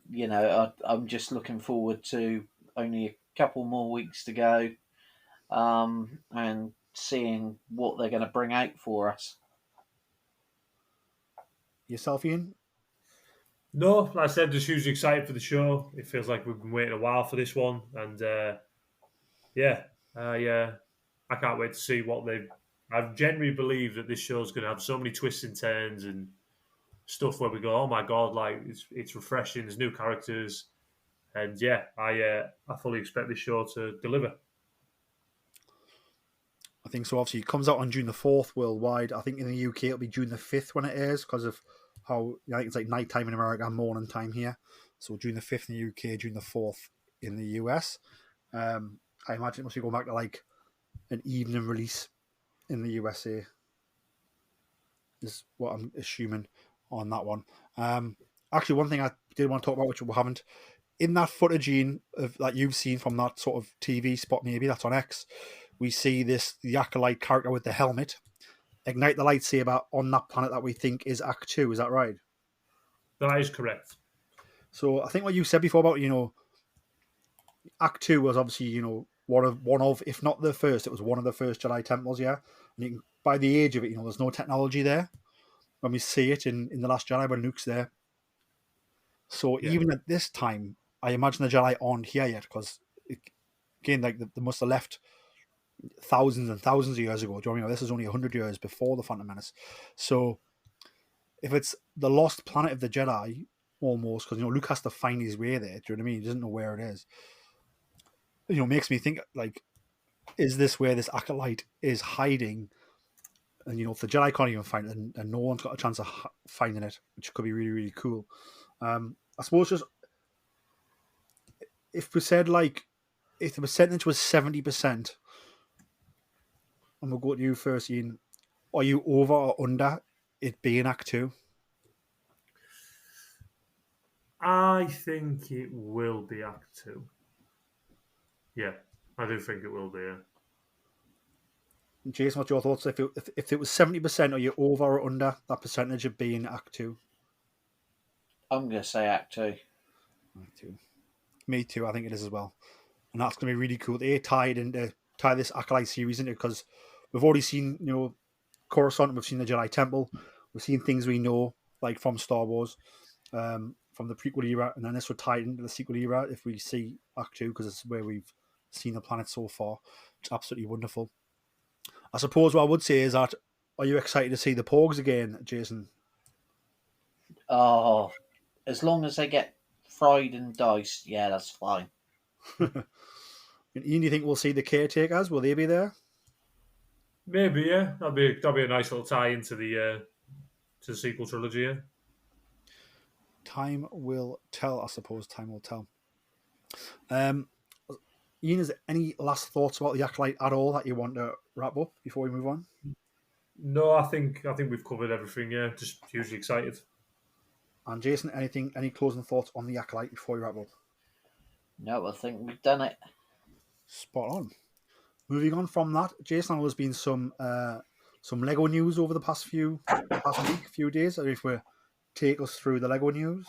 just looking forward to only a couple more weeks to go, and seeing what they're going to bring out for us. Yourself, Ian? No, like I said, just hugely excited for the show. It feels like we've been waiting a while for this one, and I can't wait to see what they. I genuinely believe that this show's going to have so many twists and turns and stuff where we go, oh my god, like it's refreshing. There's new characters, and I fully expect this show to deliver. I think so. Obviously, it comes out on June the 4th worldwide. I think in the UK it'll be June the 5th when it airs because of how I think it's like night time in America and morning time here. So June the 5th in the UK, June the 4th in the US. I imagine it must be going back to like an evening release in the USA, is what I'm assuming on that one. Actually, one thing I did want to talk about, which we haven't, in that footage Ian, of that you've seen from that sort of TV spot, maybe that's on X, we see the Acolyte character with the helmet ignite the lightsaber on that planet that we think is Act 2. Is that right? That is correct. So I think what you said before about, Act 2 was obviously, one of, if not the first, it was one of the first Jedi temples, yeah? And you can, by the age of it, there's no technology there. When we see it in The Last Jedi when Luke's there. So Yeah. even at this time, I imagine the Jedi aren't here yet because, again, like they must have left thousands and thousands of years ago. Do you know what I mean? This is only 100 years before the Phantom Menace. So if it's the lost planet of the Jedi, almost, because Luke has to find his way there. Do you know what I mean? He doesn't know where it is. Makes me think like, is this where this Acolyte is hiding? And if the Jedi can't even find it, and no one's got a chance of finding it, which could be really, really cool. I suppose just if we said like, if the percentage was 70%, and we'll go to you first, Ian. Are you over or under it being Act 2? I think it will be Act 2. Yeah, I do think it will be. Yeah. Jason, what's your thoughts? If it was 70%, are you over or under that percentage of being Act 2? I'm going to say Act 2. Act 2. Me too, I think it is as well. And that's going to be really cool. They tie this Acolyte series into, because we've already seen, Coruscant, we've seen the Jedi Temple, we've seen things we know, like from Star Wars, from the prequel era, and then this would tie into the sequel era if we see Act 2, because it's where we've seen the planet so far. It's absolutely wonderful. I suppose what I would say is that, are you excited to see the Porgs again, Jason? Oh, as long as they get fried and diced, yeah, that's fine. And Ian, do you think we'll see the caretakers? Will they be there? Maybe, yeah. That'd be a nice little tie into the sequel trilogy. Yeah. Time will tell, I suppose. Time will tell. Ian, is there any last thoughts about the Acolyte at all that you want to wrap up before we move on? No, I think we've covered everything. Yeah, just hugely excited. And Jason, any closing thoughts on the Acolyte before we wrap up? No, I think we've done it. Spot on. Moving on from that, Jason, there's been some some Lego news over the past week, few days. Or if we take us through the Lego news.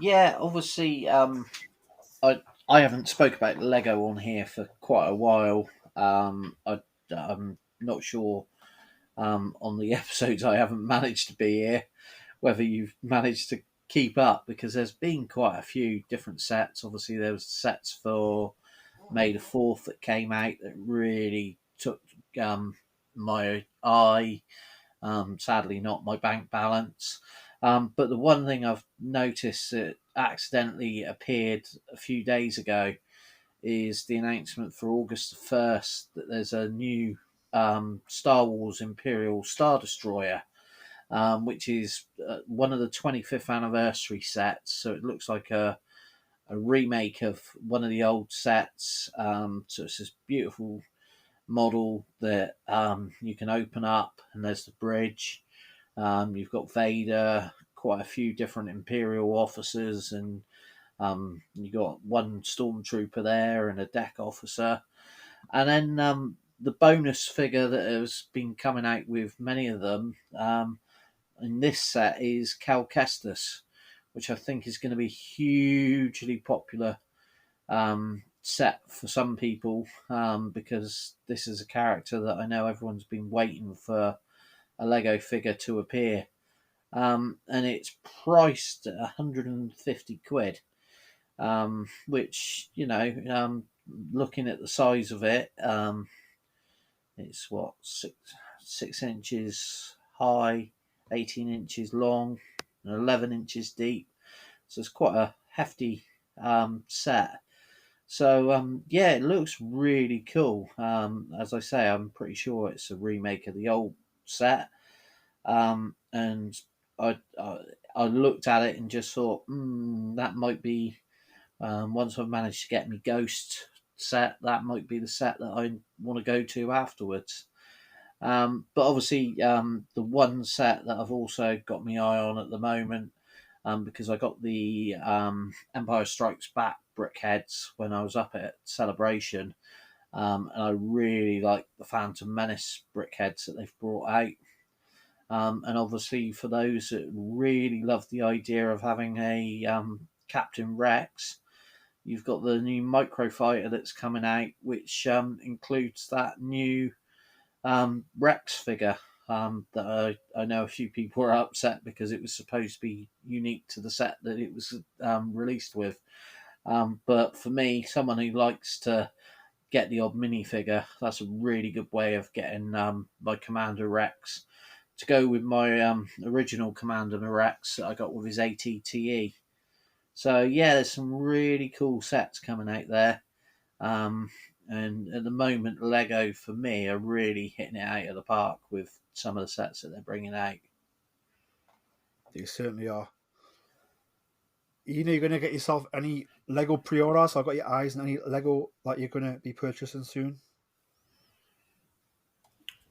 Yeah, obviously, I haven't spoke about Lego on here for quite a while. I'm not sure on the episodes I haven't managed to be here whether you've managed to keep up, because there's been quite a few different sets. Obviously, there was sets for May the 4th that came out that really took my eye. Sadly, not my bank balance. But the one thing I've noticed that accidentally appeared a few days ago is the announcement for August the 1st that there's a new Star Wars Imperial Star Destroyer, which is one of the 25th anniversary sets. So it looks like a remake of one of the old sets. So it's this beautiful model that you can open up, and there's the bridge. You've got Vader, quite a few different Imperial officers, and you got one stormtrooper there and a deck officer. And then the bonus figure that has been coming out with many of them in this set is Cal Kestis, which I think is going to be hugely popular set for some people, because this is a character that I know everyone's been waiting for a Lego figure to appear. And it's priced at 150 quid, which, looking at the size of it, it's what, 6 inches high, 18 inches long, and 11 inches deep. So it's quite a hefty set. So yeah, it looks really cool. As I say, I'm pretty sure it's a remake of the old set. And I looked at it and just thought, that might be, once I've managed to get my Ghost set, that might be the set that I want to go to afterwards. But obviously, the one set that I've also got my eye on at the moment, because I got the Empire Strikes Back brickheads when I was up at Celebration, and I really like the Phantom Menace brickheads that they've brought out. And obviously, for those that really love the idea of having a Captain Rex, you've got the new Microfighter that's coming out, which includes that new Rex figure that I know a few people were upset because it was supposed to be unique to the set that it was released with. But for me, someone who likes to get the odd minifigure, that's a really good way of getting my Commander Rex to go with my original Commander Rex that I got with his ATTE. So yeah, there's some really cool sets coming out there. And at the moment, Lego, for me, are really hitting it out of the park with some of the sets that they're bringing out. They certainly are. Ian, are you going to get yourself any Lego pre-orders? So I've got your eyes on any Lego that you're going to be purchasing soon?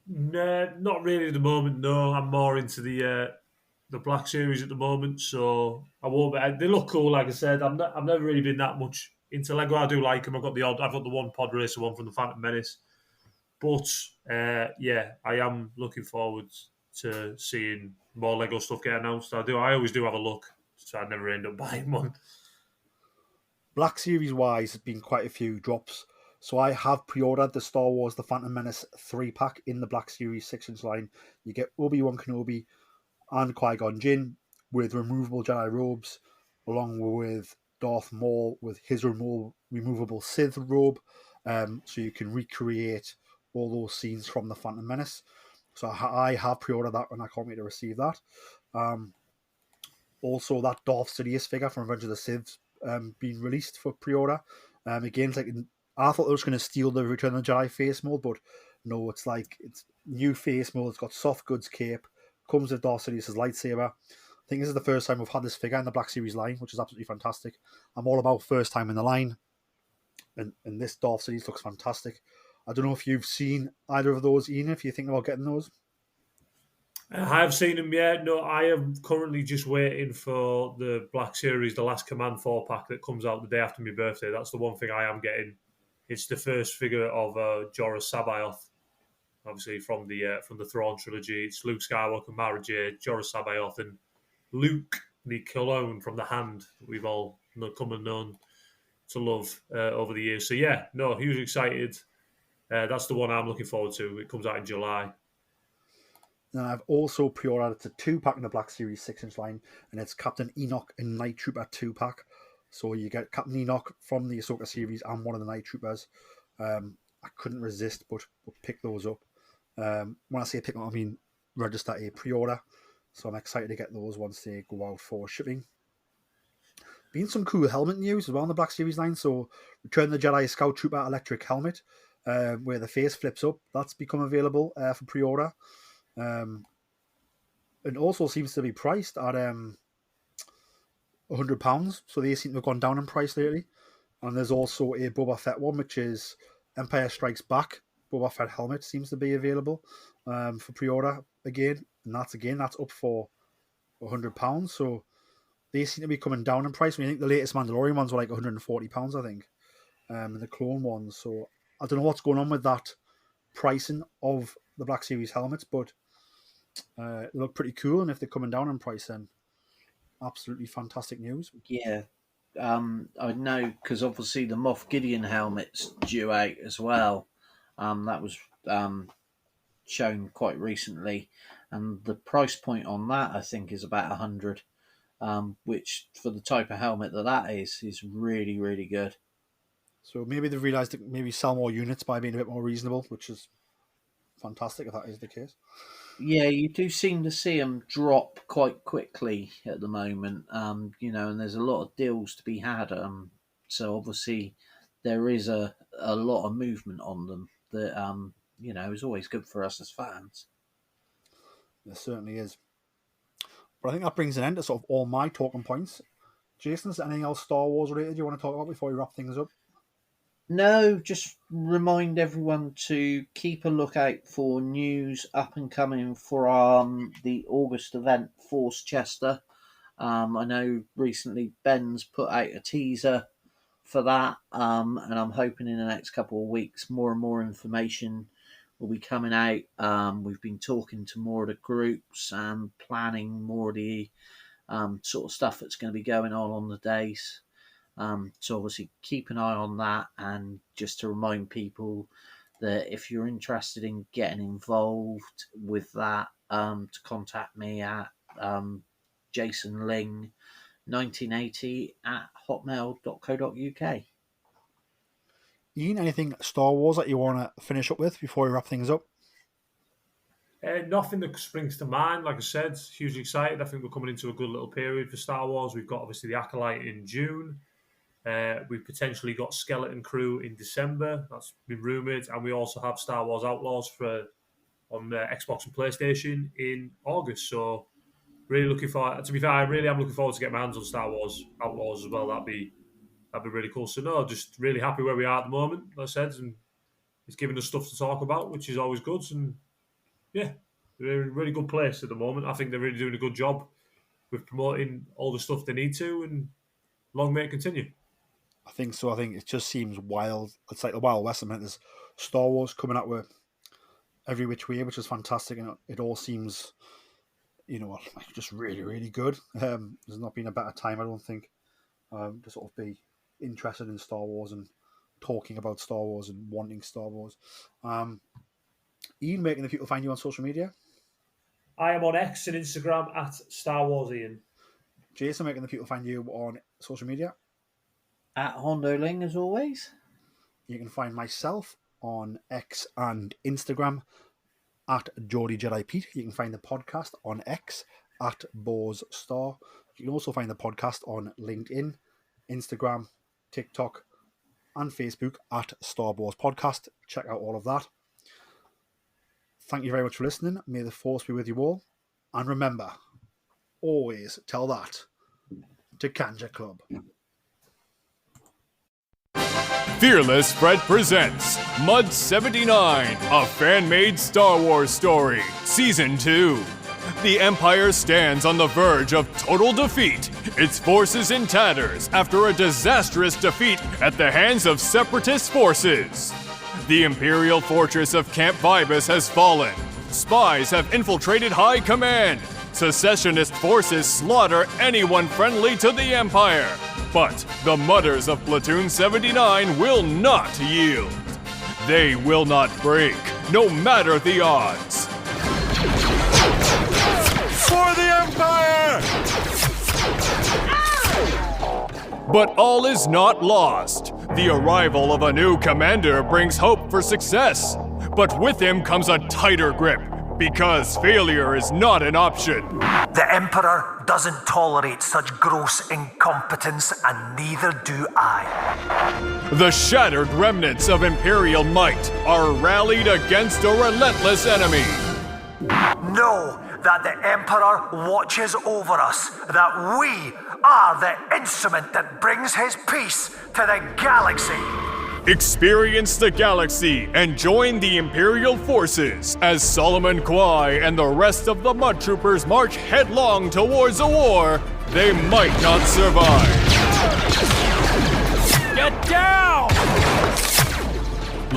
No, not really at the moment. No, I'm more into the Black Series at the moment, so I won't. They look cool, like I said. I've never really been that much into Lego. I do like them. I've got the one Pod Racer one from the Phantom Menace, but yeah, I am looking forward to seeing more Lego stuff get announced. I always do have a look, so I never end up buying one. Black Series wise, there's been quite a few drops. So I have pre-ordered the Star Wars The Phantom Menace 3-pack in the Black Series 6-inch line. You get Obi-Wan Kenobi and Qui-Gon Jinn with removable Jedi robes, along with Darth Maul with his removable Sith robe. So you can recreate all those scenes from the Phantom Menace. So I have pre-ordered that and I can't wait to receive that. Also, that Darth Sidious figure from Revenge of the Sith being released for pre-order. Again, it's like I thought they were going to steal the Return of the Jedi face mold, but no, it's new face mold. It's got soft goods cape, comes with Darth Sidious' lightsaber. I think this is the first time we've had this figure in the Black Series line, which is absolutely fantastic. I'm all about first time in the line, and this Darth Sidious looks fantastic. I don't know if you've seen either of those, Ian, if you think about getting those. I have seen them yet. No, I am currently just waiting for the Black Series, the Last Command 4-pack that comes out the day after my birthday. That's the one thing I am getting. It's the first figure of Jorah Sabayoth. obviously from the Thrawn trilogy. It's Luke Skywalker, Mara Jade, Jorah Sabayoth, and Luke the Cologne from the Hand that we've all come and known to love over the years. So yeah, no, hugely excited. That's the one I'm looking forward to. It comes out in July. And I've also pre-ordered, it's a 2-pack in the Black Series 6-inch line, and it's Captain Enoch and Night Trooper 2-pack. So you get Captain Enoch from the Ahsoka series and one of the Night Troopers. I couldn't resist but pick those up. When I say pick them up, I mean register a pre-order. So I'm excited to get those once they go out for shipping. Been some cool helmet news as well in the Black Series line. So Return of the Jedi Scout Trooper electric helmet, where the face flips up. That's become available for pre-order. It also seems to be priced at £100, so they seem to have gone down in price lately. And there's also a Boba Fett one, which is Empire Strikes Back. Boba Fett helmet seems to be available for pre-order again, and that's up for £100. So they seem to be coming down in price. I mean, I think the latest Mandalorian ones were like £140, I think, and the Clone ones. So I don't know what's going on with that pricing of the Black Series helmets, but they look pretty cool, and if they're coming down in price, then absolutely fantastic news. Yeah, I know, because obviously the Moff Gideon helmet's due out as well. That was shown quite recently, and the price point on that I think is about 100, which for the type of helmet that is really, really good. So maybe they've realised that maybe sell more units by being a bit more reasonable, which is fantastic if that is the case. Yeah, you do seem to see them drop quite quickly at the moment, and there's a lot of deals to be had. So obviously there is a lot of movement on them that, is always good for us as fans. There certainly is. But I think that brings an end to sort of all my talking points. Jason, is there anything else Star Wars related you want to talk about before we wrap things up? No, just remind everyone to keep a lookout for news up and coming for the August event, Force Chester. I know recently Ben's put out a teaser for that, and I'm hoping in the next couple of weeks more and more information will be coming out. We've been talking to more of the groups and planning more of the sort of stuff that's going to be going on the days. So obviously keep an eye on that, and just to remind people that if you're interested in getting involved with that, to contact me at jasonling1980@hotmail.co.uk. Iain, anything Star Wars that you want to finish up with before we wrap things up? Nothing that springs to mind. Like I said, hugely excited. I think we're coming into a good little period for Star Wars. We've got obviously the Acolyte in June. We've potentially got Skeleton Crew in December. That's been rumoured. And we also have Star Wars Outlaws on Xbox and PlayStation in August. So really looking forward. To be fair, I really am looking forward to getting my hands on Star Wars Outlaws as well. That'd be really cool. So no, just really happy where we are at the moment, like I said. And it's giving us stuff to talk about, which is always good. And yeah, they're in a really good place at the moment. I think they're really doing a good job with promoting all the stuff they need to, and long may it continue. I think so. I think it just seems wild. It's like the Wild West. I mean, there's Star Wars coming out with every which way, which is fantastic, and it all seems, like just really, really good. There's not been a better time, I don't think, to sort of be interested in Star Wars and talking about Star Wars and wanting Star Wars. Iain, where can the people find you on social media? I am on X and Instagram at Star Wars Iain. Jason, where can the people find you on social media? At Hondoling, as always. You can find myself on X and Instagram at Geordie Jedi Pete. You can find the podcast on X at Boz Star. You can also find the podcast on LinkedIn, Instagram, TikTok, and Facebook at Star Wars Podcast. Check out all of that. Thank you very much for listening. May the Force be with you all. And remember, always tell that to Kanja Club. Fearless Fred presents Mud 79, a fan-made Star Wars story, Season 2. The Empire stands on the verge of total defeat, its forces in tatters after a disastrous defeat at the hands of Separatist forces. The Imperial fortress of Camp Vibus has fallen. Spies have infiltrated High Command. Secessionist forces slaughter anyone friendly to the Empire. But the Mudders of Platoon 79 will not yield. They will not break, no matter the odds. For the Empire! But all is not lost. The arrival of a new commander brings hope for success. But with him comes a tighter grip, because failure is not an option. The Emperor doesn't tolerate such gross incompetence, and neither do I. The shattered remnants of Imperial might are rallied against a relentless enemy. Know that the Emperor watches over us, that we are the instrument that brings his peace to the galaxy. Experience the galaxy and join the Imperial forces as Solomon Kwai and the rest of the Mud Troopers march headlong towards a war they might not survive. Get down!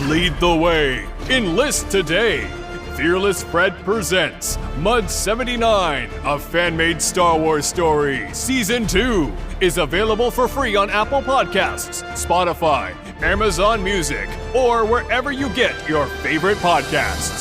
Lead the way. Enlist today. Fearless Fred presents Mud 79, a fan-made Star Wars story. Season 2 is available for free on Apple Podcasts, Spotify, Amazon Music, or wherever you get your favorite podcasts.